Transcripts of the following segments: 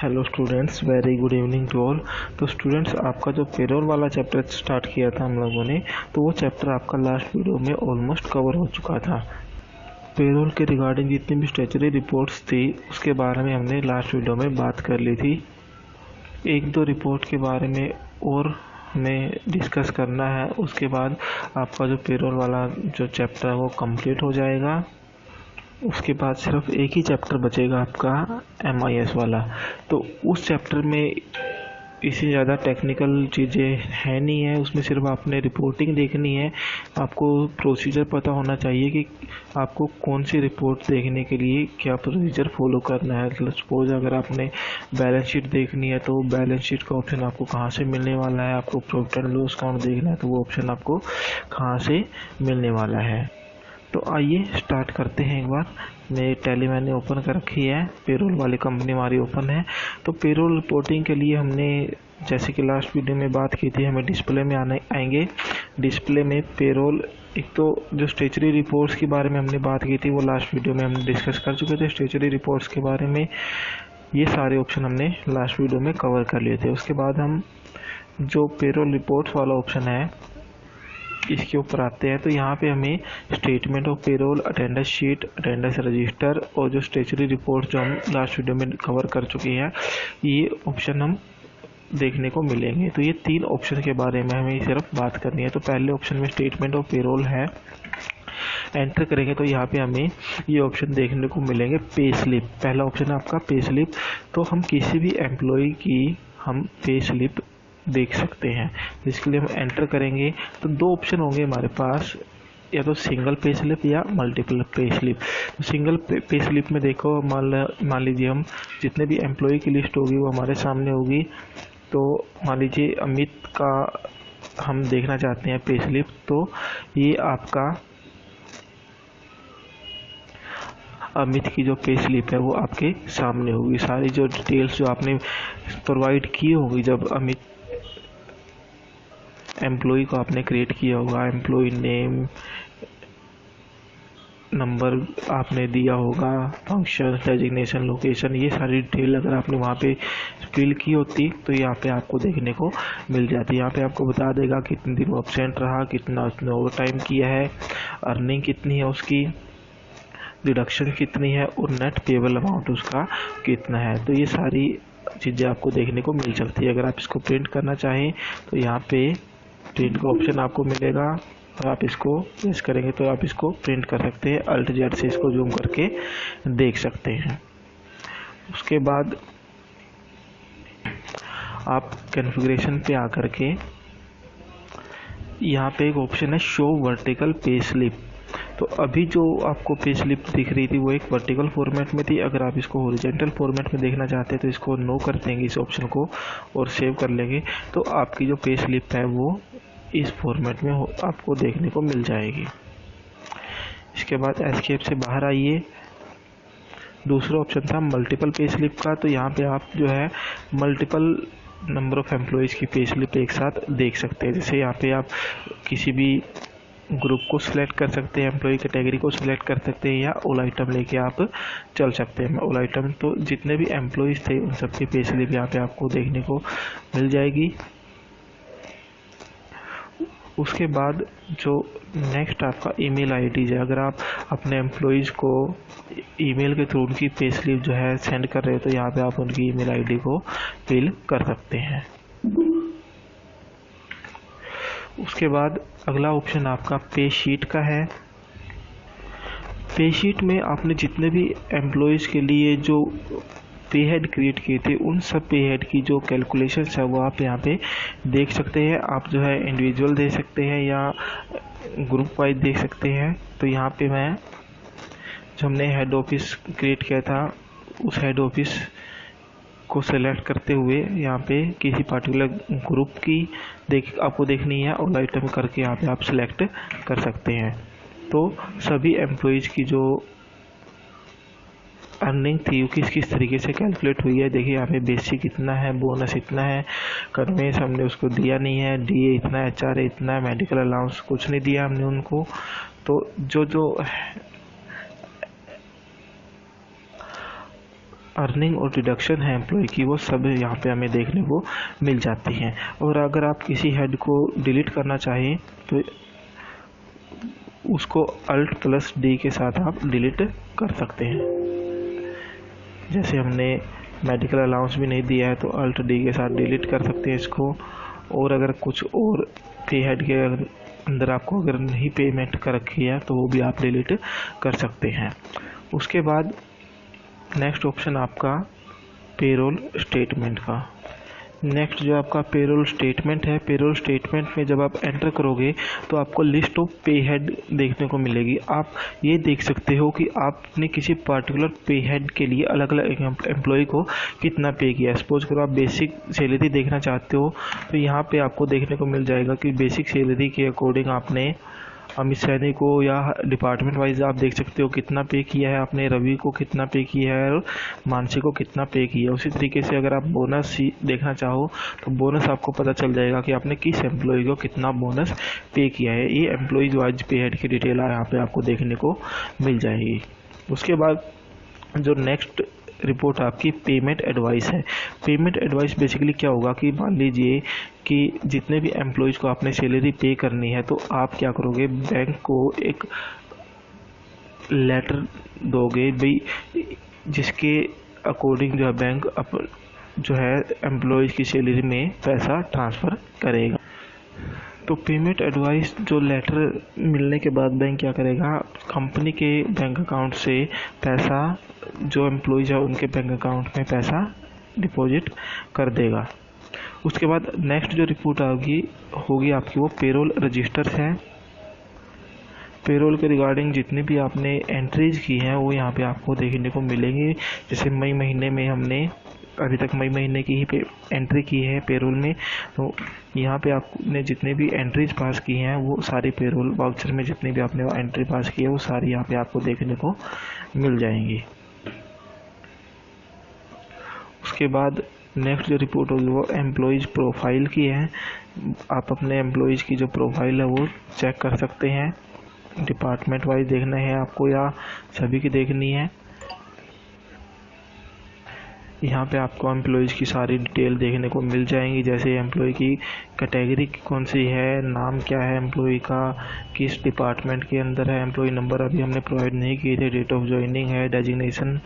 Hello students, very good evening to all. तो students, आपका जो पेरोल वाला चैप्टर स्टार्ट किया था हम लोगों ने, तो वो चैप्टर आपका लास्ट वीडियो में ऑलमोस्ट कवर हो चुका था। पेरोल के रिगार्डिंग जितनी भी स्टैट्यूटरी रिपोर्ट्स थी उसके बारे में हमने लास्ट वीडियो में बात कर ली थी। एक दो रिपोर्ट के बारे में और हमें डिस्कस करना है, उसके बाद आपका जो पेरोल वाला जो चैप्टर है वो कंप्लीट हो जाएगा। उसके बाद सिर्फ एक ही चैप्टर बचेगा आपका MIS वाला। तो उस चैप्टर में इससे ज़्यादा टेक्निकल चीज़ें है नहीं है, उसमें सिर्फ आपने रिपोर्टिंग देखनी है। आपको प्रोसीजर पता होना चाहिए कि आपको कौन सी रिपोर्ट देखने के लिए क्या प्रोसीजर फॉलो करना है। सपोज अगर आपने बैलेंस शीट देखनी है तो बैलेंस शीट का ऑप्शन आपको कहाँ से मिलने वाला है, आपको प्रॉफिट एंड लॉस अकाउंट देखना है तो वो ऑप्शन आपको कहाँ से मिलने वाला है। तो आइए स्टार्ट करते हैं। एक बार मेरी टैली मैंने ओपन कर रखी है, पेरोल वाली कंपनी हमारी ओपन है। तो पेरोल रिपोर्टिंग के लिए हमने जैसे कि लास्ट वीडियो में बात की थी, हमें डिस्प्ले में आएंगे। डिस्प्ले में पेरोल, एक तो जो स्टैट्यूटरी रिपोर्ट्स के बारे में हमने बात की थी वो लास्ट वीडियो में हम डिस्कस कर चुके थे। स्टैट्यूटरी रिपोर्ट्स के बारे में ये सारे ऑप्शन हमने लास्ट वीडियो में कवर कर लिए थे। उसके बाद हम जो पेरोल रिपोर्ट्स वाला ऑप्शन है इसके ऊपर आते हैं। तो यहाँ पे हमें statement of payroll, attendance sheet, attendance register और जो स्टैट्यूटरी रिपोर्ट जो हम लास्ट वीडियो में कवर कर चुके हैं, ये ऑप्शन हम देखने को मिलेंगे। तो ये तीन ऑप्शन के बारे में हमें सिर्फ बात करनी है। तो पहले ऑप्शन में स्टेटमेंट ऑफ पेरोल है, एंटर करेंगे तो यहाँ पे हमें ये ऑप्शन देखने को मिलेंगे। पे स्लिप, पहला ऑप्शन है आपका पे स्लिप। तो हम किसी भी एम्प्लॉय की हम पे स्लिप देख सकते हैं, जिसके लिए हम एंटर करेंगे तो दो ऑप्शन होंगे हमारे पास, या तो सिंगल पे स्लिप या मल्टीपल पे स्लिप। तो सिंगल पे स्लिप में देखो, मान लीजिए हम जितने भी एम्प्लॉय की लिस्ट होगी वो हमारे सामने होगी। तो मान लीजिए अमित का हम देखना चाहते हैं पे स्लिप, तो ये आपका अमित की जो पे स्लिप है वो आपके सामने होगी। सारी जो डिटेल्स जो आपने प्रोवाइड की होगी जब अमित एम्प्लॉय को आपने क्रिएट किया होगा, एम्प्लॉय नेम, नंबर आपने दिया होगा, फंक्शन, डेजिग्नेशन, लोकेशन, ये सारी डिटेल अगर आपने वहाँ पे फिल की होती तो यहाँ पे आपको देखने को मिल जाती। यहाँ पे आपको बता देगा कितने दिन वो एब्सेंट रहा, कितना उसने ओवर टाइम किया है, अर्निंग कितनी है उसकी, डिडक्शन कितनी है और नेट पेबल अमाउंट उसका कितना है। तो ये सारी चीज़ें आपको देखने को मिल सकती है। अगर आप इसको प्रिंट करना चाहें तो यहाँ पे प्रिंट का ऑप्शन आपको मिलेगा और आप इसको प्रेस करेंगे तो आप इसको प्रिंट कर सकते हैं। अल्ट जेड से इसको जूम करके देख सकते हैं। उसके बाद आप कॉन्फ़िगरेशन पे आकर के यहाँ पे एक ऑप्शन है शो वर्टिकल पे स्लिप। तो अभी जो आपको पे स्लिप दिख रही थी वो एक वर्टिकल फॉर्मेट में थी। अगर आप इसको हॉरिजॉन्टल फॉर्मेट में देखना चाहते हैं तो इसको नो कर देंगे इस ऑप्शन को और सेव कर लेंगे, तो आपकी जो पे स्लिप है वो इस फॉर्मेट में आपको देखने को मिल जाएगी। इसके बाद एस्केप से बाहर आइए। दूसरा ऑप्शन था मल्टीपल पे स्लिप का। तो यहाँ पे आप जो है मल्टीपल नंबर ऑफ एम्प्लॉयज़ की पे स्लिप एक साथ देख सकते हैं। जैसे यहाँ पे आप किसी भी ग्रुप को सिलेक्ट कर सकते हैं, एम्प्लॉय कैटेगरी को सिलेक्ट कर सकते हैं, या ऑल आइटम लेके आप चल सकते हैं। ऑल आइटम तो जितने भी एम्प्लॉयज़ थे उन सबकी पे स्लिप यहाँ पे आपको देखने को मिल जाएगी। उसके बाद जो नेक्स्ट आपका ईमेल आईडी है, अगर आप अपने एम्प्लॉयज़ को ईमेल के थ्रू उनकी पे स्लिप जो है सेंड कर रहे हो तो यहाँ पे आप उनकी ईमेल आईडी को फिल कर सकते हैं। उसके बाद अगला ऑप्शन आपका पे शीट का है। पे शीट में आपने जितने भी एम्प्लॉयज़ के लिए जो पे हेड क्रिएट किए थे उन सब पे हेड की जो कैलकुलेशंस है वो आप यहाँ पे देख सकते हैं। आप जो है इंडिविजुअल देख सकते हैं या ग्रुप वाइज देख सकते हैं। तो यहाँ पे मैं जो हमने हेड ऑफिस क्रिएट किया था उस हेड ऑफिस को सेलेक्ट करते हुए यहाँ पे किसी पार्टिकुलर ग्रुप की आपको देखनी है, ऑल आइटम करके यहाँ पे आप सिलेक्ट कर सकते हैं। तो सभी एम्प्लॉयज़ की जो अर्निंग थी वो किस तरीके से कैलकुलेट हुई है, देखिए यहाँ पे बेसिक इतना है, बोनस इतना है, कन्वेंस हमने उसको दिया नहीं है, डीए इतना है, HRA इतना है, मेडिकल अलाउंस कुछ नहीं दिया हमने उनको। तो जो अर्निंग और डिडक्शन है एम्प्लॉय की, वो सब यहाँ पे हमें देखने को मिल जाती हैं। और अगर आप किसी हेड को डिलीट करना चाहें तो उसको Alt+D के साथ आप डिलीट कर सकते हैं। जैसे हमने मेडिकल अलाउंस भी नहीं दिया है तो Alt+D के साथ डिलीट कर सकते हैं इसको। और अगर कुछ और पे हेड के अंदर आपको अगर नहीं पेमेंट कर रखी है तो वो भी आप डिलीट कर सकते हैं। उसके बाद नेक्स्ट ऑप्शन आपका पेरोल स्टेटमेंट का। नेक्स्ट जो आपका पेरोल स्टेटमेंट है, पेरोल स्टेटमेंट में जब आप एंटर करोगे तो आपको लिस्ट ऑफ पे हेड देखने को मिलेगी। आप ये देख सकते हो कि आपने किसी पर्टिकुलर पे हेड के लिए अलग अलग एम्प्लॉय को कितना पे किया। सपोज करो आप बेसिक सैलरी देखना चाहते हो तो यहाँ पे आपको देखने को मिल जाएगा कि बेसिक सैलरी के अकॉर्डिंग आपने अमित सैनी को या डिपार्टमेंट वाइज आप देख सकते हो कितना पे किया है आपने, रवि को कितना पे किया है और मानसी को कितना पे किया है। उसी तरीके से अगर आप बोनस देखना चाहो तो बोनस आपको पता चल जाएगा कि आपने किस एम्प्लॉय को कितना बोनस पे किया है। ये एम्प्लॉयज वाइज पे हेड की डिटेल यहाँ पे आपको देखने को मिल जाएगी। उसके बाद जो नेक्स्ट रिपोर्ट आपकी पेमेंट एडवाइस है। पेमेंट एडवाइस बेसिकली क्या होगा कि मान लीजिए कि जितने भी एम्प्लॉयज़ को आपने सैलरी पे करनी है तो आप क्या करोगे, बैंक को एक लेटर दोगे भाई जिसके अकॉर्डिंग जो है बैंक जो है एम्प्लॉयज़ की सैलरी में पैसा ट्रांसफ़र करेगा। तो पेमेंट एडवाइस जो लेटर मिलने के बाद बैंक क्या करेगा, कंपनी के बैंक अकाउंट से पैसा जो एम्प्लॉयज़ है उनके बैंक अकाउंट में पैसा डिपॉजिट कर देगा। उसके बाद नेक्स्ट जो रिपोर्ट होगी आपकी वो पेरोल रजिस्टर्स है। पेरोल के रिगार्डिंग जितनी भी आपने एंट्रीज की हैं वो यहाँ पे आपको देखने को मिलेंगी। जैसे मई महीने में हमने अभी तक मई महीने की ही एंट्री की है पेरोल में, तो यहाँ पे आपने जितने भी एंट्रीज पास की हैं वो सारी पेरोल वाउचर में जितनी भी आपने एंट्री पास की है वो सारी यहाँ पे आपको देखने को मिल जाएंगी। उसके बाद नेक्स्ट जो रिपोर्ट होगी वो एम्प्लॉयज़ प्रोफाइल की है। आप अपने एम्प्लॉयज़ की जो प्रोफाइल है वो चेक कर सकते हैं। डिपार्टमेंट वाइज देखना है आपको या सभी की देखनी है। यहाँ पे आपको एम्प्लॉयज़ की सारी डिटेल देखने को मिल जाएंगी, जैसे एम्प्लॉय की कैटेगरी कौन सी है, नाम क्या है एम्प्लॉय का, किस डिपार्टमेंट के अंदर है, एम्प्लॉय नंबर अभी हमने प्रोवाइड नहीं किए थे, डेट ऑफ ज्वाइनिंग है, डेजिग्नेशन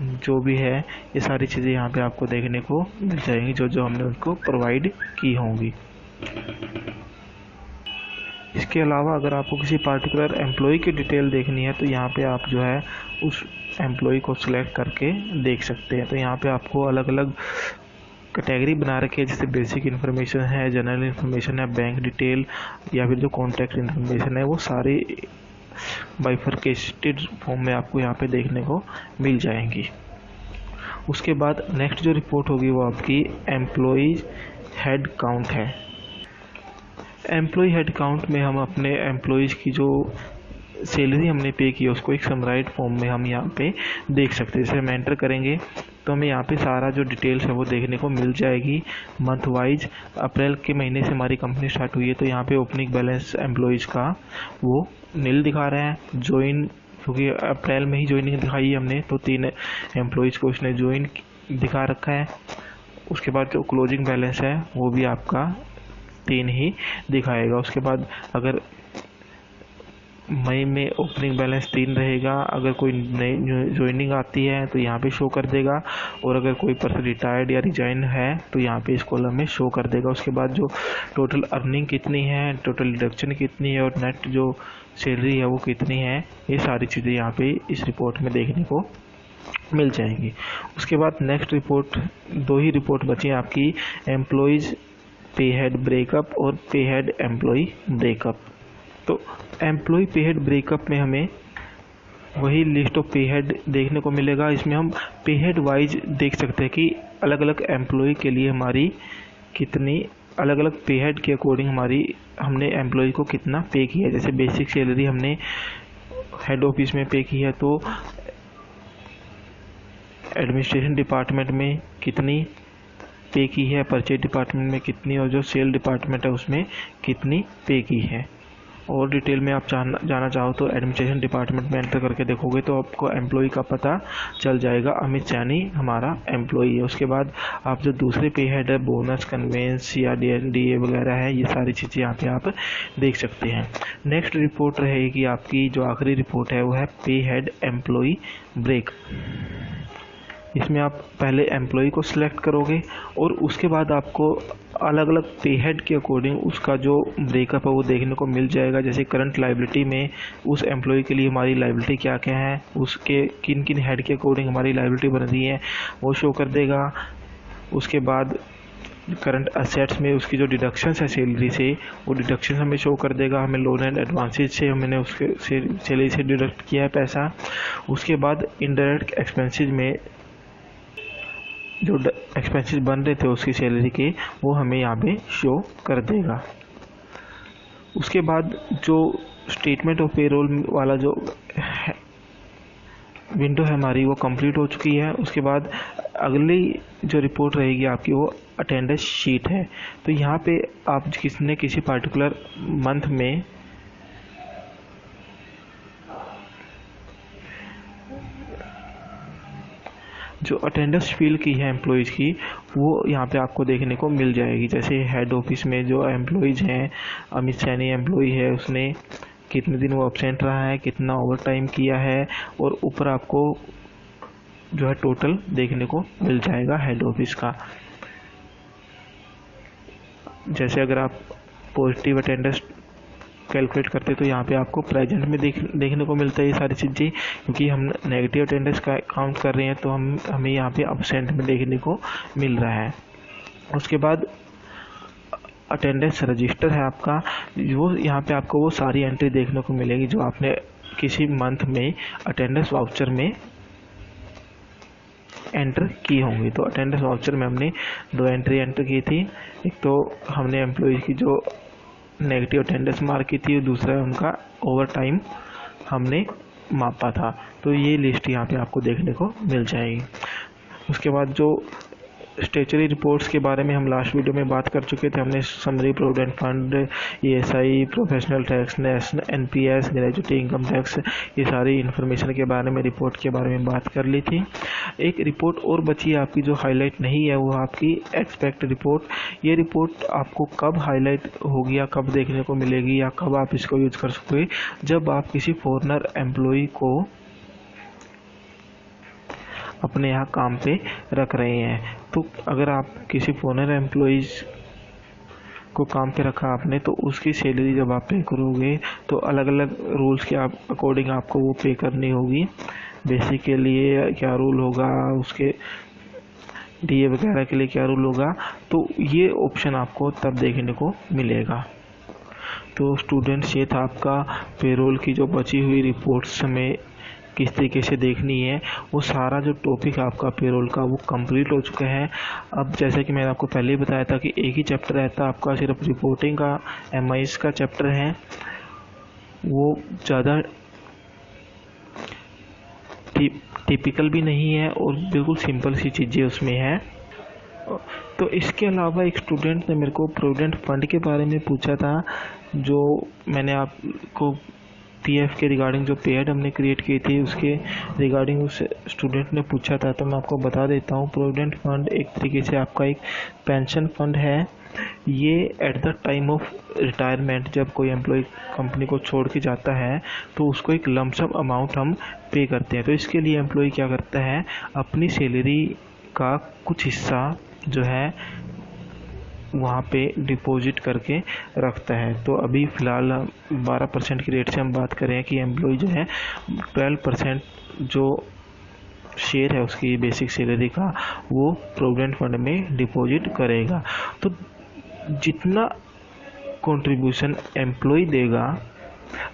जो भी है, ये सारी चीज़ें यहाँ पे आपको देखने को मिल जाएंगी जो हमने उनको प्रोवाइड की होंगी। इसके अलावा अगर आपको किसी पार्टिकुलर एम्प्लॉय की डिटेल देखनी है तो यहाँ पे आप जो है उस एम्प्लॉय को सिलेक्ट करके देख सकते हैं। तो यहाँ पे आपको अलग अलग कैटेगरी बना रखी है, जैसे बेसिक इन्फॉर्मेशन है, जनरल इन्फॉर्मेशन है, बैंक डिटेल या फिर जो कॉन्टैक्ट इन्फॉर्मेशन है वो सारी बाइफरकेटेड फॉर्म में आपको यहाँ पे देखने को मिल जाएंगी। उसके बाद नेक्स्ट जो रिपोर्ट होगी वो आपकी एम्प्लॉयज़ हेड काउंट है। एम्प्लॉय हेड काउंट में हम अपने एम्प्लॉयज़ की जो सैलरी हमने पे की है उसको एक समराइट फॉर्म में हम यहाँ पे देख सकते हैं। जैसे हम एंटर करेंगे तो हमें यहाँ पे सारा जो डिटेल्स है वो देखने को मिल जाएगी मंथ वाइज। अप्रैल के महीने से हमारी कंपनी स्टार्ट हुई है तो यहाँ पे ओपनिंग बैलेंस एम्प्लॉयज़ का वो नील दिखा रहे हैं। ज्वाइन क्योंकि अप्रैल में ही ज्वाइनिंग दिखाई है हमने तो 3 एम्प्लॉयज़ को उसने ज्वाइन दिखा रखा है। उसके बाद जो क्लोजिंग बैलेंस है वो भी आपका 3 ही दिखाएगा। उसके बाद अगर मई में ओपनिंग बैलेंस 3 रहेगा, अगर कोई नई ज्वाइनिंग आती है तो यहाँ पे शो कर देगा, और अगर कोई पर्सन रिटायर्ड या रिजाइन है तो यहाँ पे इस कॉलम में शो कर देगा। उसके बाद जो टोटल अर्निंग कितनी है, टोटल डिडक्शन कितनी है और नेट जो सैलरी है वो कितनी है, ये सारी चीज़ें यहाँ पे इस रिपोर्ट में देखने को मिल जाएंगी। उसके बाद नेक्स्ट रिपोर्ट 2 ही रिपोर्ट बची हैं आपकी, एम्प्लॉयज़ पे हेड ब्रेकअप और पे हेड एम्प्लॉय ब्रेकअप। तो एम्प्लॉय पे हेड ब्रेकअप में हमें वही लिस्ट ऑफ पे हेड देखने को मिलेगा। इसमें हम पे हेड वाइज देख सकते हैं कि अलग अलग एम्प्लॉय के लिए हमारी कितनी अलग अलग पे हेड के अकॉर्डिंग हमने एम्प्लॉय को कितना पे किया है। जैसे बेसिक सैलरी हमने हेड ऑफिस में पे की है तो एडमिनिस्ट्रेशन डिपार्टमेंट में कितनी पे की है, परचेज डिपार्टमेंट में कितनी और जो सेल डिपार्टमेंट है उसमें कितनी पे की है। और डिटेल में आप जाना चाहो तो एडमिनिस्ट्रेशन डिपार्टमेंट में एंटर करके देखोगे तो आपको एम्प्लॉय का पता चल जाएगा। अमित सैनी हमारा एम्प्लॉय है। उसके बाद आप जो दूसरे पे हेड है, बोनस, कन्वेंस या DA वगैरह है, ये सारी चीज़ें यहाँ पे आप देख सकते हैं। नेक्स्ट रिपोर्ट रहेगी आपकी, जो आखिरी रिपोर्ट है वो है पे हेड एम्प्लॉय ब्रेक। इसमें आप पहले एम्प्लॉय को सिलेक्ट करोगे और उसके बाद आपको अलग अलग पे हेड के अकॉर्डिंग उसका जो ब्रेकअप है वो देखने को मिल जाएगा। जैसे करंट लाइबिलिटी में उस एम्प्लॉय के लिए हमारी लाइबिलिटी क्या क्या है, उसके किन किन हेड के अकॉर्डिंग हमारी लाइबिलिटी बन रही है वो शो कर देगा। उसके बाद करंट असेट्स में उसकी जो डिडक्शंस है सैलरी से, वो डिडक्शन हमें शो कर देगा। हमें लोन एंड एडवांसेज से मैंने उसके सैलरी से डिडक्ट किया है पैसा। उसके बाद इनडायरेक्ट एक्सपेंसेस में जो एक्सपेंसेस बन रहे थे उसकी सैलरी के, वो हमें यहाँ पे शो कर देगा। उसके बाद जो स्टेटमेंट ऑफ पेरोल वाला जो विंडो है हमारी वो कंप्लीट हो चुकी है। उसके बाद अगली जो रिपोर्ट रहेगी आपकी वो अटेंडेंस शीट है। तो यहाँ पे आप किसी पार्टिकुलर मंथ में जो अटेंडेंस फील की है एम्प्लॉयज़ की, वो यहाँ पे आपको देखने को मिल जाएगी। जैसे हेड ऑफिस में जो एम्प्लॉयज़ हैं, अमित सैनी एम्प्लॉय है, उसने कितने दिन वो एब्सेंट रहा है, कितना ओवर टाइम किया है, और ऊपर आपको जो है टोटल देखने को मिल जाएगा हेड ऑफिस का। जैसे अगर आप पॉजिटिव अटेंडेंस कैलकुलेट करते तो यहाँ पे आपको प्रेजेंट में देखने को मिलता है ये सारी चीज़ें, क्योंकि हम नेगेटिव अटेंडेंस का काउंट कर रहे हैं तो हमें यहाँ पे अब्सेंट में देखने को मिल रहा है। उसके बाद अटेंडेंस रजिस्टर है आपका, वो यहाँ पे आपको वो सारी एंट्री देखने को मिलेगी जो आपने किसी मंथ में अटेंडेंस वाउचर में एंटर की होंगी। तो अटेंडेंस वाउचर में हमने 2 एंट्री एंटर की थी। एक तो हमने एम्प्लॉय की जो नेगेटिव अटेंडेंस मार्क की थी, दूसरा उनका ओवर टाइम हमने मापा था। तो ये लिस्ट यहाँ पे आपको देखने को मिल जाएगी। उसके बाद जो स्टेचुरी रिपोर्ट्स के बारे में हम लास्ट वीडियो में बात कर चुके थे। हमने summary provident fund, ESI, professional tax, national NPS, gratuity income tax, ये सारी इन्फॉर्मेशन के बारे में, रिपोर्ट के बारे में बात कर ली थी। एक रिपोर्ट और बची है आपकी जो हाईलाइट नहीं है, वो आपकी एक्सपेक्ट रिपोर्ट। ये रिपोर्ट आपको कब हाईलाइट होगी या कब देखने को मिलेगी या कब आप इसको यूज कर सकोगे, जब आप किसी फॉरेनर एम्प्लॉय को अपने यहाँ काम पे रख रहे हैं। तो अगर आप किसी फॉरेनर एम्प्लॉइज़ को काम पे रखा आपने, तो उसकी सैलरी जब आप पे करोगे तो अलग अलग रूल्स के अकॉर्डिंग आपको वो पे करनी होगी। बेसिक के लिए क्या रूल होगा, उसके DA वगैरह के लिए क्या रूल होगा, तो ये ऑप्शन आपको तब देखने को मिलेगा। तो स्टूडेंट्स, ये था आपका पेरोल की जो बची हुई रिपोर्ट्स में किस तरीके से देखनी है, वो सारा जो टॉपिक आपका पेरोल का वो कंप्लीट हो चुका है। अब जैसे कि मैंने आपको पहले ही बताया था कि एक ही चैप्टर रहता है आपका, सिर्फ रिपोर्टिंग का MIS का चैप्टर है, वो ज़्यादा टिपिकल भी नहीं है और बिल्कुल सिंपल सी चीज़ें उसमें है। तो इसके अलावा एक स्टूडेंट ने मेरे को प्रोविडेंट फंड के बारे में पूछा था, जो मैंने आपको PF के रिगार्डिंग जो पेड हमने क्रिएट की थी उसके रिगार्डिंग उस स्टूडेंट ने पूछा था। तो मैं आपको बता देता हूँ, प्रोविडेंट फंड एक तरीके से आपका एक पेंशन फंड है। ये at the time of retirement, जब कोई एम्प्लॉय कंपनी को छोड़ के जाता है तो उसको एक लमसम अमाउंट हम पे करते हैं। तो इसके लिए एम्प्लॉय क्या करता है, अपनी सैलरी का कुछ हिस्सा जो है वहाँ पे डिपॉजिट करके रखता है। तो अभी फ़िलहाल 12% की रेट से हम बात करें कि एम्प्लॉय जो है 12% जो शेयर है उसकी बेसिक सैलरी का वो प्रोविडेंट फंड में डिपॉजिट करेगा। तो जितना कंट्रीब्यूशन एम्प्लॉय देगा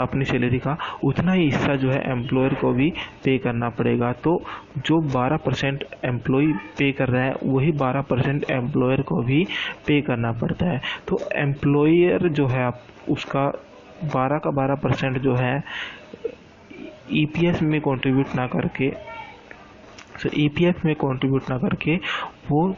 अपनी सैलरी का, उतना ही हिस्सा जो है एम्प्लॉयर को भी पे करना पड़ेगा। तो जो 12% एम्प्लॉय पे कर रहा है वही 12% एम्प्लॉयर को भी पे करना पड़ता है। तो एम्प्लॉयर जो है उसका 12 का 12% जो है EPF में कंट्रीब्यूट ना करके, EPF में कंट्रीब्यूट ना करके वो